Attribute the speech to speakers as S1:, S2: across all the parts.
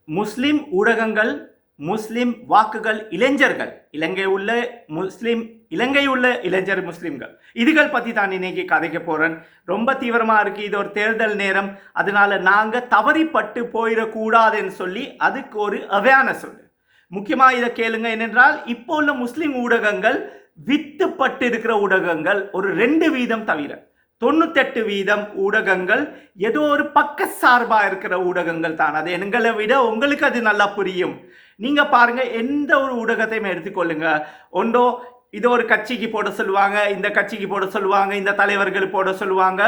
S1: முஸ்லிம் ஊடகங்கள், முஸ்லிம் வாக்குகள், இளைஞர்கள், இலங்கை உள்ள இளைஞர் முஸ்லிம்கள், இதுகள் பற்றி தான் இன்னைக்கு கதைக்க போகிறேன். ரொம்ப தீவிரமாக இருக்குது. இது ஒரு தேர்தல் நேரம். அதனால நாங்கள் தவறிப்பட்டு போயிடக்கூடாதுன்னு சொல்லி அதுக்கு ஒரு அவேர்னஸ் உண்டு. முக்கியமாக இதை கேளுங்க. என்னென்றால், இப்போ உள்ள முஸ்லிம் ஊடகங்கள் வித்துப்பட்டு இருக்கிற ஊடகங்கள் ஒரு 2% தவிர 98% ஊடகங்கள் ஏதோ ஒரு பக்க சார்பா இருக்கிற ஊடகங்கள் தான். அது எங்களை விட உங்களுக்கு அது நல்லா புரியும். நீங்க பாருங்க, எந்த ஒரு ஊடகத்தையும் எடுத்துக்கொள்ளுங்க. ஒன்றோ இதோ ஒரு கட்சிக்கு போட சொல்லுவாங்க, இந்த கட்சிக்கு போட சொல்லுவாங்க, இந்த தலைவர்கள் போட சொல்லுவாங்க.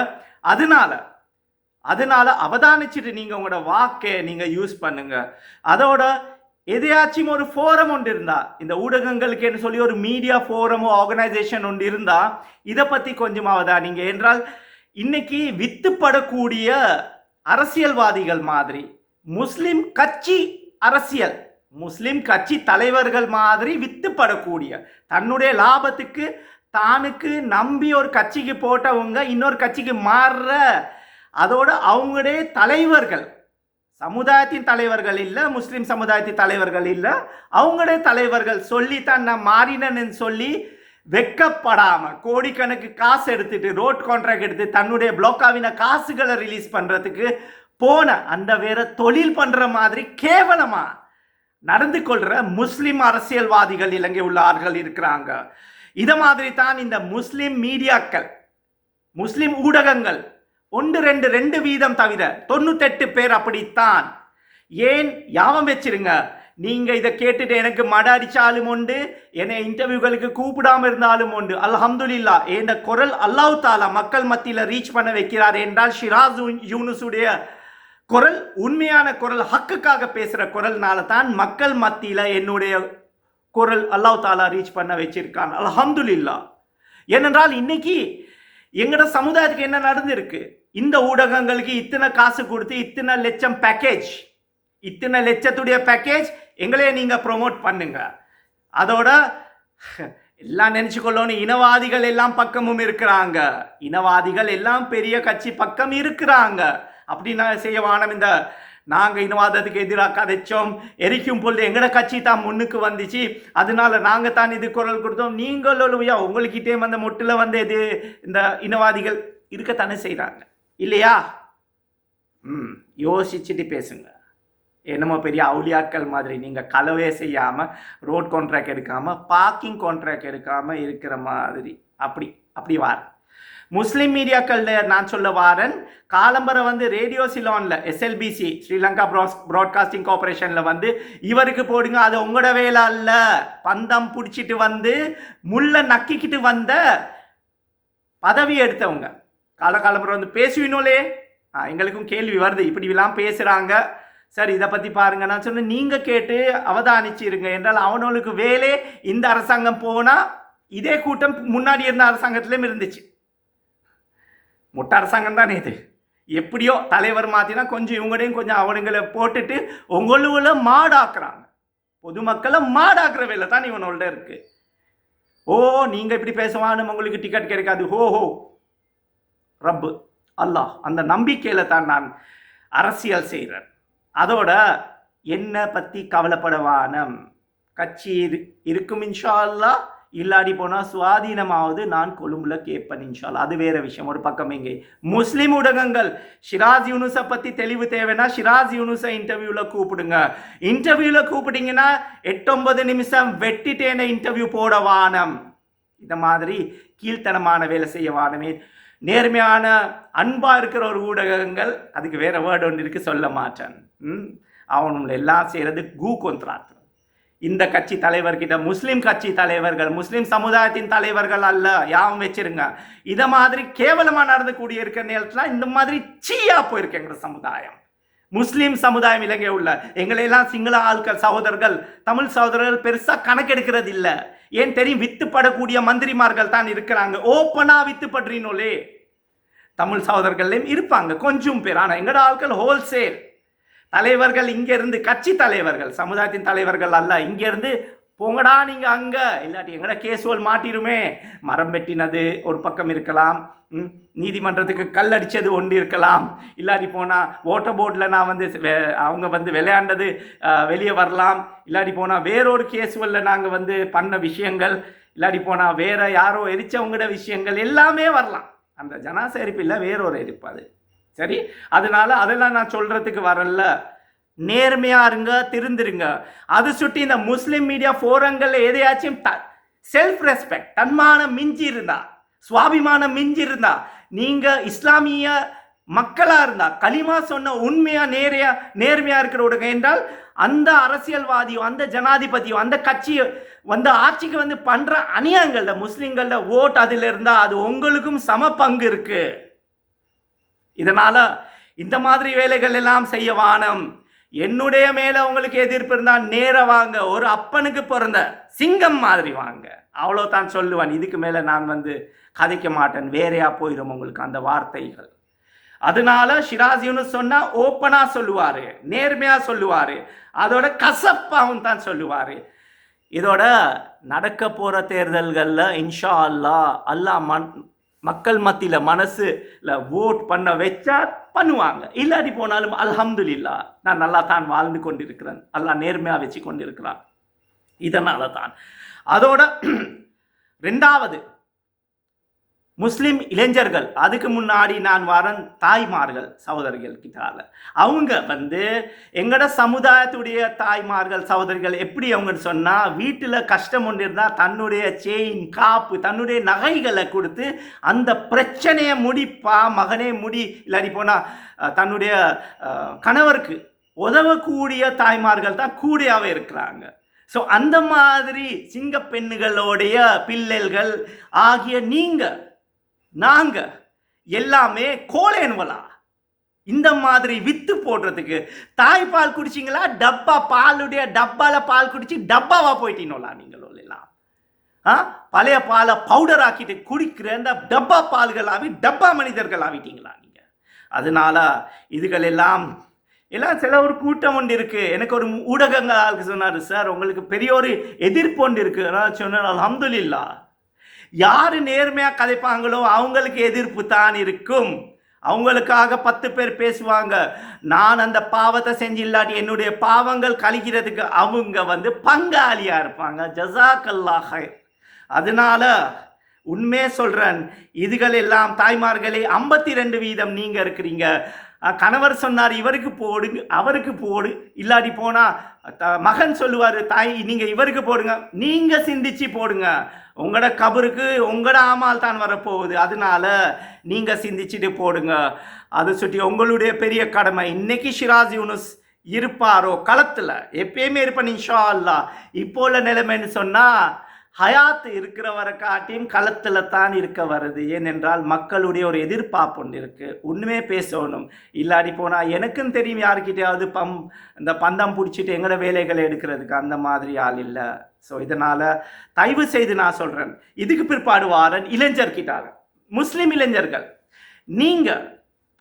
S1: அதனால அவதானிச்சுட்டு நீங்க உங்களோட வாக்கை நீங்க யூஸ் பண்ணுங்க. அதோட எதையாச்சும் ஒரு ஃபோரம் ஒன்று இருந்தா, இந்த ஊடகங்களுக்கு சொல்லி ஒரு மீடியா ஃபோரமோ ஆர்கனைசேஷன் ஒன்று இருந்தா இதை பத்தி கொஞ்சமாவதா நீங்க. என்றால் இன்னைக்கு வித்துப்படக்கூடிய அரசியல்வாதிகள் மாதிரி முஸ்லிம் கட்சி அரசியல், முஸ்லிம் கட்சி தலைவர்கள் மாதிரி வித்துப்படக்கூடிய, தன்னுடைய லாபத்துக்கு தானுக்கு நம்பி ஒரு கட்சிக்கு போட்டவங்க இன்னொரு கட்சிக்கு மாறுற, அதோட அவங்களுடைய தலைவர்கள், சமுதாயத்தின் தலைவர்கள் இல்லை, முஸ்லிம் சமுதாயத்தின் தலைவர்கள் இல்லை, அவங்களுடைய தலைவர்கள் சொல்லித்தான் நான் மாறினேன்னு சொல்லி வெக்கப்படாம கோடிக்கணக்கு காசு எடுத்துட்டு, ரோட் கான்ட்ராக்ட் எடுத்து தன்னுடைய பிளாக்காவின காசுகளை ரிலீஸ் பண்றதுக்கு போன அந்த வேற தொழில் பண்ற மாதிரி கேவலமா நடந்து கொள்ற முஸ்லிம் அரசியல்வாதிகள் இலங்கை உள்ள ஆட்கள் இருக்கிறாங்க. இத மாதிரி தான் இந்த முஸ்லிம் மீடியாக்கள், முஸ்லிம் ஊடகங்கள் 2% தவிர 98 பேர் அப்படித்தான். ஏன் யாபம் வச்சிருங்க. நீங்க இதை கேட்டுட்டு எனக்கு மட அடிச்சாலும் உண்டு, என்னை இன்டர்வியூகளுக்கு கூப்பிடாம இருந்தாலும் உண்டு. அல்ஹம்துலில்லாஹ், இந்த குரல் அல்லாஹ் தாலா மக்கள் மத்தியில ரீச் பண்ண வைக்கிறார் என்றால் ஷிராஸ் யூனுஸுடைய குரல் உண்மையான குரல், ஹக்குக்காக பேசுற குரல்னால தான் மக்கள் மத்தியில என்னுடைய குரல் அல்லாஹ் தாலா ரீச் பண்ண வச்சிருக்கான். அல்ஹம்துலில்லாஹ். ஏனென்றால் இன்னைக்கு எங்கட சமுதாயத்துக்கு என்ன நடந்திருக்கு, இந்த ஊடகங்களுக்கு இத்தனை காசு கொடுத்து இத்தனை லட்சம் பேக்கேஜ், இத்தனை லட்சத்துடைய பேக்கேஜ் எங்களே நீங்க ப்ரொமோட் பண்ணுங்க. அதோட எல்லாம் நினைச்சுக்கொள்ளணும், இனவாதிகள் எல்லாம் பக்கமும் இருக்கிறாங்க, இனவாதிகள் எல்லாம் பெரிய கட்சி பக்கம் இருக்கிறாங்க. அப்படின்னா செய்ய வானம். இந்த நாங்கள் இனவாதத்துக்கு எதிராக கதைச்சோம், எரிக்கும் பொழுது எங்கட கட்சி தான் முன்னுக்கு வந்துச்சு, அதனால நாங்கள் தான் இது குரல் கொடுத்தோம். நீங்களும் உங்கள்கிட்டே வந்த மொட்டில் வந்து இது இந்த இனவாதிகள் இருக்கத்தானே செய்கிறாங்க இல்லையா? யோசிச்சுட்டு பேசுங்க. என்னமோ பெரிய அவுளியாக்கள் மாதிரி நீங்கள் கலவே செய்யாமல், ரோட் கான்ட்ராக்ட் எடுக்காமல், பார்க்கிங் கான்ட்ராக்ட் எடுக்காமல் இருக்கிற மாதிரி அப்படி வார முஸ்லீம் மீடியாக்கள் நான் சொல்ல வாரன். காலம்பரை வந்து ரேடியோ சிலோனில் SLBC ஸ்ரீலங்கா ப்ராட்காஸ்டிங் கார்பரேஷனில் வந்து இவருக்கு போடுங்க, அது உங்களோட வேலை அல்ல. பந்தம் பிடிச்சிட்டு வந்து முள்ள நக்கிக்கிட்டு வந்த பதவி எடுத்தவங்க காலம்பரை வந்து பேசுவீனோலே. எங்களுக்கும் கேள்வி வருது, இப்படிலாம் பேசுகிறாங்க, சரி இதை பற்றி பாருங்க. நான் சொன்னேன், நீங்கள் கேட்டு அவதானிச்சிருங்க. என்றால் அவனுக்கு வேலை இந்த அரசாங்கம் போனால் இதே கூட்டம் முன்னாடி இருந்த அரசாங்கத்திலும் இருந்துச்சு. மொட்டை அரசாங்கம் தானே இது. எப்படியோ தலைவர் மாற்றினா கொஞ்சம் இவங்களையும் கொஞ்சம் அவனுங்களை போட்டுட்டு உங்கள மாடாக்குறாங்க. பொதுமக்களை மாடாக்குற வேலை தான் இவனோட இருக்கு. ஓ நீங்கள் இப்படி பேசுவான்னு உங்களுக்கு டிக்கெட் கிடைக்காது. ஹோ ரப்பு அல்லாஹ், அந்த நம்பிக்கையில் தான் நான் அரசியல் செய்கிறேன். அதோட என்னை பற்றி கவலைப்படவானம். கட்சி இருக்கும் இன்ஷா அல்லாஹ், இல்லாடி போனால் சுவாதீனமாவது நான் கொழும்புல கேட்பேன் இன்ஷா அல்லாஹ். அது வேற விஷயம். ஒரு பக்கம் எங்கே முஸ்லிம் ஊடகங்கள் ஷிராஸ் யூனுஸை பற்றி தெளிவு தேவைன்னா ஷிராஸ் யூனுஸை இன்டர்வியூவில் கூப்பிடுங்க. இன்டர்வியூவில் கூப்பிட்டீங்கன்னா 8-9 நிமிஷம் வெட்டிட்டேன இன்டர்வியூ போட வானம். இந்த மாதிரி கீழ்த்தனமான வேலை செய்ய வானமே. நேர்மையான அன்பா இருக்கிற ஒரு ஊடகங்கள், அதுக்கு வேற வேர்டு ஒன்று இருக்கு, சொல்ல மாட்டேன். அவனும் எல்லாம் செய்யறது கொந்தராத்து. இந்த கட்சி தலைவர்கிட்ட முஸ்லிம் கட்சி தலைவர்கள், முஸ்லிம் சமுதாயத்தின் தலைவர்கள் அல்ல, யாவும் வச்சிருங்க. இதை மாதிரி கேவலமா நடந்து கூடிய இருக்கிற நேரத்தில் இந்த மாதிரி சீயா போயிருக்கு எங்க சமுதாயம். முஸ்லிம் சமுதாயம் இலங்கை உள்ள எங்களையெல்லாம் சிங்கள ஆட்கள் சகோதரர்கள், தமிழ் சகோதரர்கள் பெருசா கணக்கெடுக்கிறது இல்லை. ஏன் தெரியும்? வித்துப்படக்கூடிய மந்திரிமார்கள் தான் இருக்கிறாங்க. ஓப்பனா வித்துப்படுறீனோலே தமிழ் சகோதரர்கள்லையும் இருப்பாங்க கொஞ்சம் பேர். ஆனால் எங்கட ஆட்கள் ஹோல்சேல் தலைவர்கள் இங்கிருந்து, கட்சி தலைவர்கள், சமுதாயத்தின் தலைவர்கள் அல்ல, இங்கிருந்து போங்கடா நீங்கள் அங்கே, இல்லாட்டி எங்கட கேசுவல் மாட்டிருமே. மரம் வெட்டினது ஒரு பக்கம் இருக்கலாம், நீதிமன்றத்துக்கு கல் அடித்தது ஒன்று இருக்கலாம், இல்லாட்டி போனால் வாட்டர் போர்டில் நான் வந்து அவங்க வந்து விளையாண்டது வெளியே வரலாம், இல்லாட்டி போனால் வேறொரு கேசுவலில் நாங்கள் வந்து பண்ண விஷயங்கள், இல்லாட்டி போனால் வேற யாரோ எரிச்சவங்கட விஷயங்கள் எல்லாமே வரலாம். அந்த ஜனாசா எரிப்பில் வேறொரு எரிப்பு அது. சரி, அதனால அதெல்லாம் நான் சொல்கிறதுக்கு வரல. நேர்மையா இருங்க, திருந்துருங்க. அது சுட்டி இந்த முஸ்லிம் மீடியா ஃபோரங்கள்ல எதையாச்சும் செல்ஃப் ரெஸ்பெக்ட், தன்மானம் மிஞ்சி இருந்தா, சுவாபிமானம் மிஞ்சி இருந்தா, நீங்க இஸ்லாமிய மக்களா இருந்தா, களிமா சொன்ன உண்மையா நேர்மையா இருக்கிறவங்க என்றால் அந்த அரசியல்வாதியோ அந்த ஜனாதிபதியோ அந்த கட்சியோ வந்து ஆட்சிக்கு வந்து பண்ற அநியாயங்கள்ல முஸ்லிம்கள ஓட் அதில் இருந்தா அது உங்களுக்கும் சம பங்கு இருக்கு. இதனால இந்த மாதிரி வேலைகள் எல்லாம் செய்ய வானம். என்னுடைய மேல உங்களுக்கு எதிர்ப்பு இருந்தால் நேர வாங்க, ஒரு அப்பனுக்கு பிறந்த சிங்கம் மாதிரி வாங்க, அவ்வளோதான் சொல்லுவேன். இதுக்கு மேல நான் வந்து கதைக்க மாட்டேன், வேறையா போயிடும் உங்களுக்கு அந்த வார்த்தைகள். அதனால ஷிராஸ் யூனுஸ் சொன்னா ஓப்பனா சொல்லுவாரு, நேர்மையா சொல்லுவாரு, அதோட கசப்பாவும் தான் சொல்லுவாரு. இதோட நடக்க போற தேர்தல்கள்ல இன்ஷா அல்லாஹ் மக்கள் மத்தியில் மனசுல ஓட் பண்ண வச்சா பண்ணுவாங்க, இல்லாட்டி போனாலும் அல்ஹம்துலில்லாஹ் நான் நல்லா தான் வாழ்ந்து கொண்டிருக்கிறேன், அல்லாஹ் நேர்மையாக வச்சு கொண்டிருக்கிறான். இதனால தான். அதோட ரெண்டாவது முஸ்லிம் இளைஞர்கள், அதுக்கு முன்னாடி நான் வரேன் தாய்மார்கள் சகோதரிகள் கிட்டால, அவங்க வந்து எங்கட சமுதாயத்துடைய தாய்மார்கள் சகோதரிகள் எப்படி அவங்கன்னு சொன்னால், வீட்டில் கஷ்டம் ஒன்று இருந்தால் தன்னுடைய செயின் காப்பு தன்னுடைய நகைகளை கொடுத்து அந்த பிரச்சனையை முடிப்பா, மகனே முடி, இல்லாட்டி போனால் தன்னுடைய கணவருக்கு உதவக்கூடிய தாய்மார்கள் தான் கூடியாவே இருக்கிறாங்க. ஸோ அந்த மாதிரி சிங்க பெண்ணுகளுடைய பிள்ளைகள் ஆகிய நீங்கள் நாங்க எல்லாமே கோலேனுவலா இந்த மாதிரி வித்து போடுறதுக்கு தாய்ப்பால் குடிச்சிங்களா, டப்பா பாலுடைய டப்பால பால் குடிச்சு டப்பாவா போயிட்டீங்களா நீங்களும் எல்லாம்? பழைய பாலை பவுடர் ஆக்கிட்டு குடிக்கிற இந்த டப்பா பால்கள் ஆகி டப்பா மனிதர்கள் ஆகிட்டீங்களா நீங்க? அதனால இதுகள் எல்லாம் சில ஒரு கூட்டம் ஒன்று இருக்கு. எனக்கு ஒரு ஊடகங்கள் சொன்னாரு, சார் உங்களுக்கு பெரிய ஒரு எதிர்ப்பு ஒன்று இருக்கு. நான் சொன்னேன் அல்ஹம்துலில்லாஹ், யாரு நேர்மையா கதைப்பாங்களோ அவங்களுக்கு எதிர்ப்பு தான் இருக்கும். அவங்களுக்காக 10 பேர் பேசுவாங்க. நான் அந்த பாவத்தை செஞ்சு இல்லாட்டி என்னுடைய பாவங்கள் கழிக்கிறதுக்கு அவங்க வந்து பங்காளியா இருப்பாங்க. ஜஸாக்கல்லாஹ் ஹைர். அதனால உண்மையே சொல்றேன், இதுகள் எல்லாம் தாய்மார்களே 52% நீங்க இருக்கிறீங்க. கணவர் சொன்னார் இவருக்கு போடு அவருக்கு போடு, இல்லாட்டி போனா மகன் சொல்லுவார் தாய் நீங்க இவருக்கு போடுங்க, நீங்க சிந்திச்சு போடுங்க. உங்களோட கபருக்கு உங்களோட ஆமால் தான் வரப்போகுது, அதனால நீங்க சிந்திச்சுட்டு போடுங்க. அதை சுற்றி உங்களுடைய பெரிய கடமை. இன்னைக்கு ஷிராஸ் யூனுஸ் இருப்பாரோ களத்துல, எப்பயுமே இருப்பேன் இன்ஷா அல்லாஹ். இப்போ உள்ள நிலைமைன்னு சொன்னா ஹயாத் இருக்கிறவரை காட்டியும் களத்தில் தான் இருக்க வருது. ஏனென்றால் மக்களுடைய ஒரு எதிர்பார்ப்பு ஒன்று இருக்கு, உண்மையே பேசணும். இல்லாடி போனால் எனக்கும் தெரியும் யாருக்கிட்டையாவது இந்த பந்தம் பிடிச்சிட்டு எங்களோட வேலைகளை எடுக்கிறதுக்கு அந்த மாதிரி ஆள் இல்லை. ஸோ இதனால் தயவு செய்து நான் சொல்கிறேன், இதுக்கு பிற்பாடு வாரன் இளைஞர்கிட்டாக முஸ்லீம் இளைஞர்கள், நீங்கள்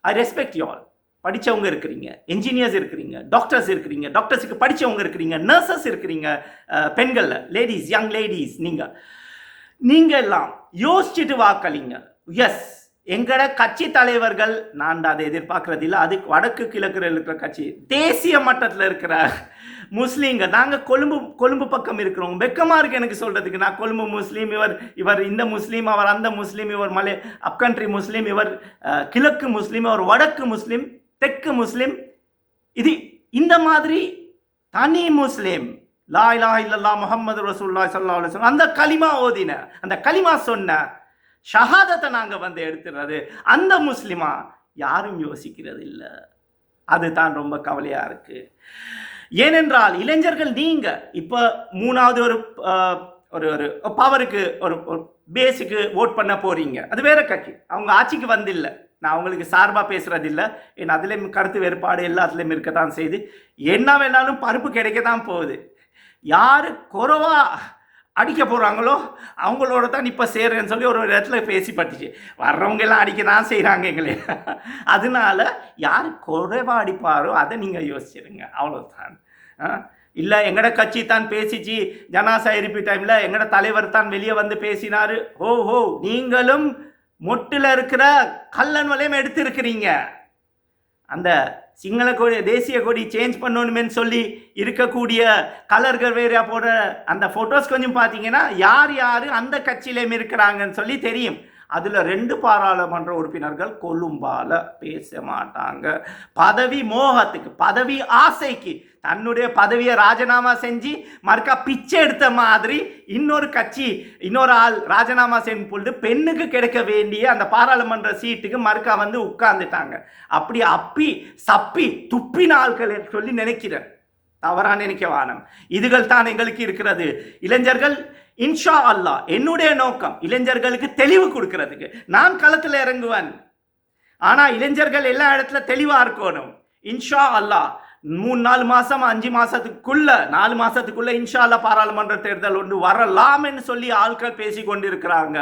S1: ஐ ரெஸ்பெக்ட் யூ ஆல். படித்தவங்க இருக்கிறீங்க, என்ஜினியர்ஸ் இருக்கிறீங்க, டாக்டர்ஸ் இருக்கிறீங்க, டாக்டர்ஸுக்கு படித்தவங்க இருக்கிறீங்க, நர்சஸ் இருக்கிறீங்க, பெண்களில் லேடிஸ், யங் லேடிஸ், நீங்கள் எல்லாம் யோசிச்சுட்டு வாக்களிங்க. எஸ், எங்களோட கட்சி தலைவர்கள், நான் அதை எதிர்பார்க்கறது இல்லை, அது வடக்கு கிழக்கில் இருக்கிற கட்சி, தேசிய மட்டத்தில் இருக்கிற முஸ்லீம்ங்க, நாங்கள் கொழும்பு பக்கம் இருக்கிறோம். வெக்கமாக இருக்குது எனக்கு சொல்கிறதுக்கு. நான் கொழும்பு முஸ்லீம், இவர் இந்த முஸ்லீம், அவர் அந்த முஸ்லீம், இவர் அப்கண்ட்ரி முஸ்லீம், இவர் கிழக்கு முஸ்லீம், இவர் வடக்கு முஸ்லீம், தெற்கு முஸ்லிம். இது இந்த மாதிரி தனி முஸ்லிம், லா இலாஹா இல்லல்லாஹ் முஹம்மது ரசூலுல்லாஹி ஸல்லல்லாஹு அலைஹி வஸல்லம் அந்த கலிமா ஓதின, அந்த கலிமா சொன்ன ஷஹாதத்தை நாங்கள் வந்து எடுத்துறது, அந்த முஸ்லிமா யாரும் யோசிக்கிறது இல்லை. அதுதான் ரொம்ப கவலையாக இருக்குது. ஏனென்றால் இளைஞர்கள் நீங்கள் இப்போ மூணாவது ஒரு ஒரு பவருக்கு ஒரு பேஸுக்கு ஓட் பண்ண போகிறீங்க. அது வேற கட்சி, அவங்க ஆட்சிக்கு வந்தில்லை. நான் அவங்களுக்கு சார்பாக பேசுகிறது இல்லை, ஏன்னா அதுலேயும் கருத்து வேறுபாடு எல்லாத்துலேயும் இருக்க தான் செய்து. என்ன வேணாலும் பருப்பு கிடைக்க தான் போகுது. யார் குறைவாக அடிக்க போகிறாங்களோ அவங்களோட தான் இப்போ சேர்றேன்னு சொல்லி ஒரு இடத்துல பேசி பட்டுச்சு. வர்றவங்க எல்லாம் அடிக்க தான் செய்கிறாங்க எங்களே. அதனால யார் குறைவாக அடிப்பாரோ அதை நீங்கள் யோசிச்சிருங்க, அவ்வளோதான். இல்லை எங்கட கட்சி தான் பேசிச்சு ஜனாசா எரிப்பு டைமில் எங்கட தலைவர் தான் வெளியே வந்து பேசினார். ஓஹோ, நீங்களும் மொட்டில் இருக்கிற கல்லன் வலையம் எடுத்திருக்கிறீங்க. அந்த சிங்கள கொடி தேசிய கொடி சேஞ்ச் பண்ணணுமேன்னு சொல்லி இருக்கக்கூடிய கலர்கள் வேற போட அந்த ஃபோட்டோஸ் கொஞ்சம் பார்த்தீங்கன்னா யார் யார் அந்த கட்சியிலேயும் இருக்கிறாங்கன்னு சொல்லி தெரியும். அதில் 2 பாராளுமன்ற உறுப்பினர்கள் கொழும்பால பேச மாட்டாங்க. பதவி மோகத்துக்கு, பதவி ஆசைக்கு, தன்னுடைய பதவியை ராஜினாமா செஞ்சு மறுக்கா பிச்சை எடுத்த மாதிரி இன்னொரு கட்சி இன்னொரு ஆள் ராஜினாமா செய்யும் பொழுது பெண்ணுக்கு கிடைக்க வேண்டிய அந்த பாராளுமன்ற சீட்டுக்கு மறுக்கா வந்து உட்கார்ந்துட்டாங்க. அப்படி அப்பி சப்பி துப்பின ஆட்கள் சொல்லி நினைக்கிறேன். தவறா நினைக்க வானம். இதுகள் தான் எங்களுக்கு இருக்கிறது. இளைஞர்கள் இன்ஷா அல்லாஹ் என்னுடைய நோக்கம் இளைஞர்களுக்கு தெளிவு கொடுக்கிறதுக்கு. நான் களத்தில் இறங்குவேன், ஆனால் இளைஞர்கள் எல்லா இடத்துல தெளிவாக இருக்கணும். இன்ஷா அல்லாஹ் 3-4 மாதம் 5 மாதத்துக்குள்ள 4 மாதத்துக்குள்ள இன்ஷா அல்லாஹ் பாராளுமன்ற தேர்தல் ஒன்று வரலாம் என்று சொல்லி ஆட்கள் பேசி கொண்டிருக்கிறாங்க.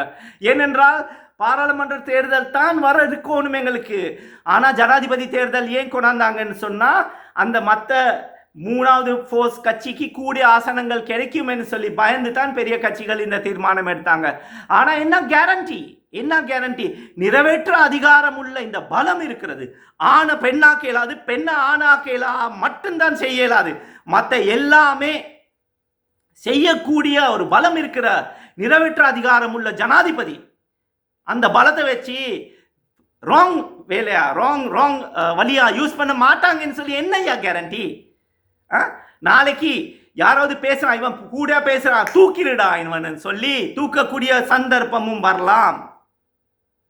S1: ஏனென்றால் பாராளுமன்ற தேர்தல் தான் வர இருக்கணும் எங்களுக்கு. ஆனால் ஜனாதிபதி தேர்தல் ஏன் கொண்டாந்தாங்கன்னு சொன்னால் அந்த மற்ற 3வது ஃபோர்ஸ் கட்சிக்கு கூடிய ஆசனங்கள் கிடைக்கும் என்று சொல்லி பயந்து தான் பெரிய கட்சிகள் இந்த தீர்மானம் எடுத்தாங்க. ஆனால் என்ன கேரண்டி? நிறைவேற்ற அதிகாரம் உள்ள இந்த பலம் இருக்கிறது. ஆணை பெண்ணாக்க இயலாது, பெண்ணை ஆணாக்க இயலா மட்டும்தான் செய்ய இயலாது. மற்ற எல்லாமே செய்யக்கூடிய ஒரு பலம் இருக்கிற நிறைவேற்ற அதிகாரம் உள்ள ஜனாதிபதி அந்த பலத்தை வச்சு ராங் வேலையா ராங் வழியா யூஸ் பண்ண மாட்டாங்கன்னு சொல்லி என்னையா கேரண்டி? நாளைக்கு யாராவது பேசுறான், இவன் கூட பேசுறான், தூக்கிடுடா இவன் சொல்லி தூக்கக்கூடிய சந்தர்ப்பமும் வரலாம்.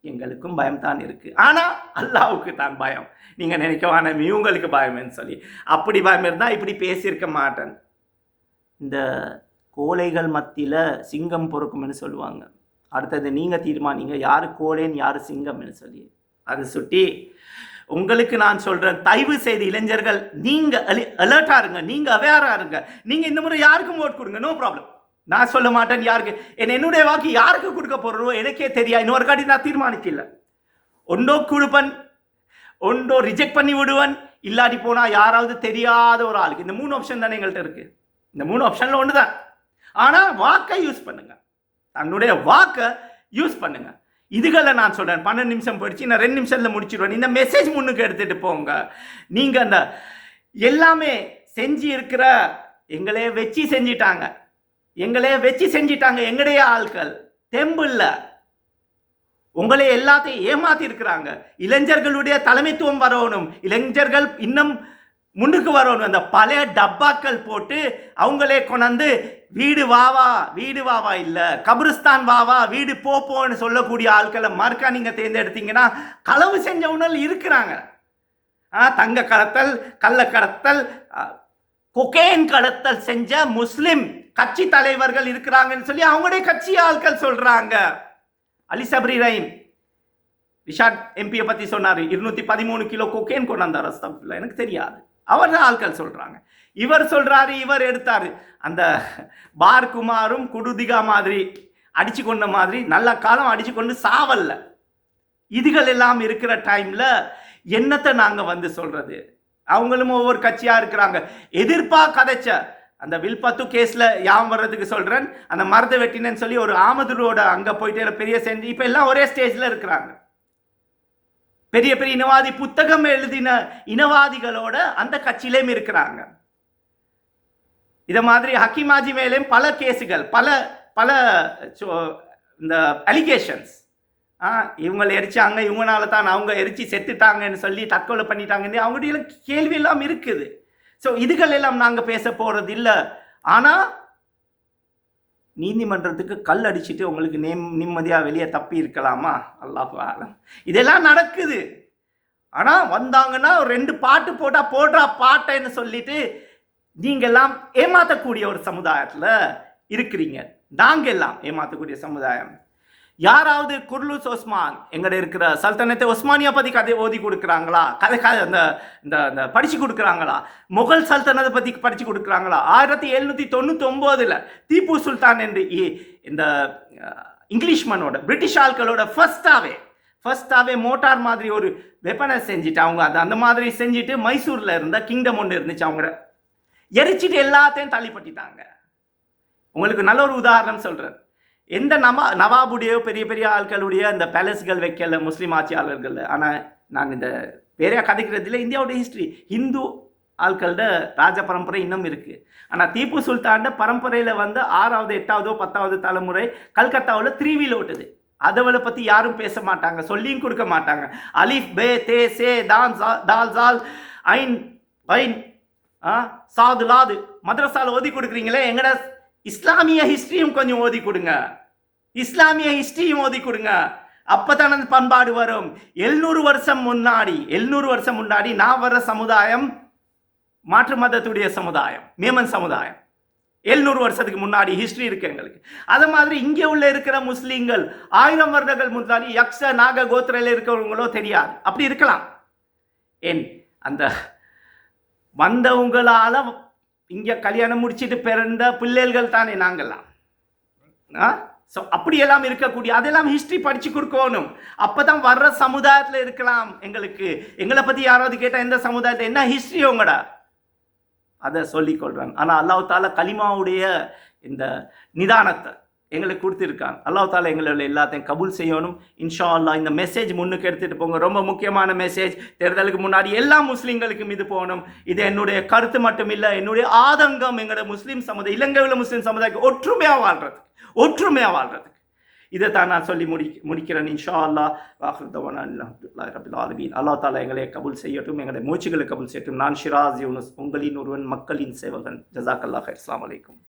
S1: எங்களுக்கும் பயம் தான் இருக்கு, ஆனா அல்லாவுக்கு தான் பயம். நீங்க நினைக்கவான இவங்களுக்கு பயம்னு சொல்லி அப்படி பயம் இருந்தா இப்படி பேசியிருக்க மாட்டேன். இந்த கோழைகள் மத்தியில சிங்கம் பொறுக்கும்னு சொல்லுவாங்க. அடுத்தது நீங்க தீர்மானிங்க யாரு கோழைன்னு யாரு சிங்கம்னு சொல்லி. அது சுட்டி உங்களுக்கு நான் சொல்றேன், தயவு செய்து இளைஞர்கள் நீங்க அலர்ட்டா இருங்க, நீங்க அவேரா இருங்க. நீங்க இந்த முறை யாருக்கும் ஓட் கொடுங்க, நோ ப்ராப்ளம். நான் சொல்ல மாட்டேன் யாருக்கு, என்னுடைய வாக்கு யாருக்கு கொடுக்க போறோம் எனக்கே தெரியா. இன்னொரு காட்டி நான் தீர்மானிக்கல. ஒன்றோ கொடுப்பன், ஒன்றோ ரிஜெக்ட் பண்ணி விடுவன், இல்லாட்டி போனா யாராவது தெரியாத ஒரு ஆளுக்கு. இந்த 3 ஆப்ஷன் தானே எங்கள்கிட்ட இருக்கு. இந்த 3 ஆப்ஷன்ல ஒண்ணுதான். ஆனா வாக்கை யூஸ் பண்ணுங்க, தன்னுடைய வாக்கை யூஸ் பண்ணுங்க. இதுகளை நான் சொல்றேன். 12 நிமிஷம் போயிடுச்சு, நான் 2 நிமிஷத்துல முடிச்சிடுவேன். இந்த மெசேஜ் முன்னுக்கு எடுத்துட்டு போங்க. நீங்க அந்த எல்லாமே செஞ்சு இருக்கிற எங்களே வச்சு செஞ்சிட்டாங்க, எங்களுடைய ஆட்கள் தெம்பு இல்லை, உங்களே எல்லாத்தையும் ஏமாத்தி இருக்கிறாங்க. இளைஞர்களுடைய தலைமைத்துவம் வரணும், இளைஞர்கள் இன்னும் முன்னுக்கு வரணும். அந்த பழைய டப்பாக்கள் போட்டு அவங்களே கொண்டாந்து வீடு வாவா இல்ல கபிரிஸ்தான் வாவா வீடு போன்னு சொல்லக்கூடிய ஆட்களை மறுக்கா நீங்க தேர்ந்தெடுத்தீங்கன்னா களவு செஞ்சவங்க இருக்கிறாங்க. தங்க கடத்தல், கள்ள கடத்தல், கொகேன் கடத்தல் செஞ்ச முஸ்லிம் கட்சி தலைவர்கள் இருக்கிறாங்கன்னு சொல்லி அவங்களுடைய கட்சி ஆட்கள் சொல்றாங்க. அலி சப்ரி ரஹீம் ரிஷாட் எம்பியை பத்தி சொன்னாரு, 213 கிலோ கொகேன் கொண்டாந்தார். எனக்கு தெரியாது, அவர் ஆட்கள் சொல்றாங்க. இவர் சொல்றாரு, இவர் எடுத்தாரு. அந்த பார்குமாரும் குடுதிகா மாதிரி அடிச்சு கொண்ட மாதிரி நல்ல காலம் அடிச்சு கொண்டு சாவல்ல. இதுகள் எல்லாம் இருக்கிற டைம்ல என்னத்தை நாங்க வந்து சொல்றது? அவங்களும் ஒவ்வொரு கட்சியா இருக்கிறாங்க. எதிர்ப்பா கதைச்ச அந்த வில்பத்து கேஸ்ல யாம் வர்றதுக்கு சொல்றேன், அந்த மரத்தை வெட்டினேன்னு சொல்லி ஒரு ஆமதுரோட அங்க போயிட்டு பெரிய செஞ்சு இப்ப எல்லாம் ஒரே ஸ்டேஜ்ல இருக்கிறாங்க. பெரிய பெரிய இனவாதி புத்தகம் எழுதின இனவாதிகளோட அந்த கட்சியிலேயும் இருக்கிறாங்க. இத மாதிரி ஹக்கீமாஜி மேலேயும் பல கேஸுகள், பல இந்த அலிகேஷன்ஸ். இவங்களை எரிச்சாங்க, இவங்களால தான் அவங்க எரிச்சு செத்துட்டாங்கன்னு சொல்லி தற்கொலை பண்ணிட்டாங்கன்னு அவங்களுடைய கேள்வி எல்லாம் இருக்குது. ஸோ இதுகள் எல்லாம் நாங்கள் பேச போறது இல்லை. ஆனால் நீதிமன்றத்துக்கு கல் அடிச்சுட்டு உங்களுக்கு நிம்மதியாக வெளியே தப்பி இருக்கலாமா? அல்லாஹு ஆலம். இதெல்லாம் நடக்குது. ஆனால் வந்தாங்கன்னா 2 பாட்டு போடுறா பாட்டைன்னு சொல்லிட்டு நீங்கள் எல்லாம் ஏமாற்றக்கூடிய ஒரு சமுதாயத்தில் இருக்கிறீங்க. நாங்கள் எல்லாம் ஏமாற்றக்கூடிய சமுதாயம். யாராவது குர்லூஸ் ஒஸ்மான் எங்கட இருக்கிற சல்தனத்தை ஒஸ்மானியா பற்றி கதை ஓதி கொடுக்குறாங்களா? கதை இந்த படித்து கொடுக்குறாங்களா? முகல் சல்தனத்தை பற்றி படித்து கொடுக்குறாங்களா? 1799 தீபு சுல்தான் என்று இந்த இங்கிலீஷ்மனோட பிரிட்டிஷ் ஆட்களோட ஃபர்ஸ்டாவே மோட்டார் மாதிரி ஒரு வெப்பனை செஞ்சுட்டு அவங்க அந்த மாதிரி செஞ்சுட்டு மைசூரில் இருந்த கிங்டம் ஒன்று இருந்துச்சு. அவங்க எரிச்சிட்டு எல்லாத்தையும் தள்ளிப்பட்டிட்டாங்க. உங்களுக்கு நல்ல ஒரு உதாரணம் சொல்கிறேன். எந்த நவாபுடைய பெரிய பெரிய ஆட்களுடைய அந்த பேலஸ்கள் வைக்கல முஸ்லீம் ஆட்சியாளர்கள். ஆனால் நான் இந்த வேறையா கதைக்கிறதுல இந்தியாவுடைய ஹிஸ்ட்ரி ஹிந்து ஆட்களோட ராஜ பரம்பரை இன்னும் இருக்குது. ஆனால் தீப்பு சுல்தாண்ட பரம்பரையில் வந்து 6வது 8வது 10வது தலைமுறை கல்கத்தாவில் 3 வீல் ஓட்டுது. அதவளை பற்றி யாரும் பேச மாட்டாங்க, சொல்லியும் கொடுக்க மாட்டாங்க. அலிஃப் பே தே சே தான் தால் ஜால் ஐன் பைன் சாது லாது மദ്രസാல ஓதி கொடுக்குறீங்களே, எங்கட இஸ்லாமிய ஹிஸ்ட்ரியும் கொஞ்சம் ஓதி கொடுங்க. இஸ்லாமிய ஹிஸ்ட்ரியும் ஓதி கொடுங்க. அப்பதான் அந்த பண்பாடு வரும். 700 வருஷம் முன்னாடி நான் வர்ற சமுதாயம் மாற்று மதத்துடைய சமுதாயம், மேமன் சமுதாயம். 700 வருஷத்துக்கு முன்னாடி ஹிஸ்டரி இருக்கு எங்களுக்கு. அது மாதிரி இங்கே உள்ள இருக்கிற முஸ்லீம்கள் 1000 வருடங்கள் முன்னாடி யக்ஷ நாக கோத்திரையில் இருக்கிறவங்களோ தெரியாது, அப்படி இருக்கலாம். ஏன் அந்த வந்தவங்களால இங்கே கல்யாணம் முடிச்சுட்டு பிறந்த பிள்ளைகள் தானே நாங்கள்லாம். ஸோ அப்படியெல்லாம் இருக்கக்கூடிய அதெல்லாம் ஹிஸ்ட்ரி படித்து கொடுக்கணும். அப்போ தான் வர்ற சமுதாயத்தில் இருக்கலாம். எங்களை பற்றி யாராவது கேட்டால் எந்த சமுதாயத்தை என்ன ஹிஸ்ட்ரி உங்கடா அதை சொல்லிக்கொள்கிறேன். ஆனால் அல்லாஹ் தாலா கலிமாவுடைய இந்த நிதானத்தை எங்களுக்கு கொடுத்துருக்காங்க. அல்லாஹ் தாலா எங்களோட எல்லாத்தையும் கபூல் செய்யணும். இன்ஷா அல்லாஹ் இந்த மெசேஜ் முன்னுக்கு எடுத்துகிட்டு போங்க. ரொம்ப முக்கியமான மெசேஜ். தேர்தலுக்கு முன்னாடி எல்லா முஸ்லீம்களுக்கும் இது போகணும். இது என்னுடைய கருத்து மட்டும் இல்லை, என்னுடைய ஆதங்கம். எங்களோட முஸ்லீம் சமுதாயம், இலங்கையில் முஸ்லீம் சமுதாயம் ஒற்றுமையாக வாழ்றதுக்கு இதை தான் நான் சொல்லி முடிக்கிறேன். இன்ஷா அல்லாஹ் வாஹிர் தவானா அல்ஹம்துலில்லாஹி ரப்பில் ஆலமீன். அல்லாஹ் தாலா எங்களை கபூல் செய்யட்டும், எங்களுடைய மூச்சுகளை கபூல் செய்யட்டும். நான் ஷிராஸ் யூனுஸ், உங்களின் ஒருவன், மக்களின் சேவகன். ஜஸாக்கல்லாஹ். அஸ்ஸலாமு அலைக்கும்.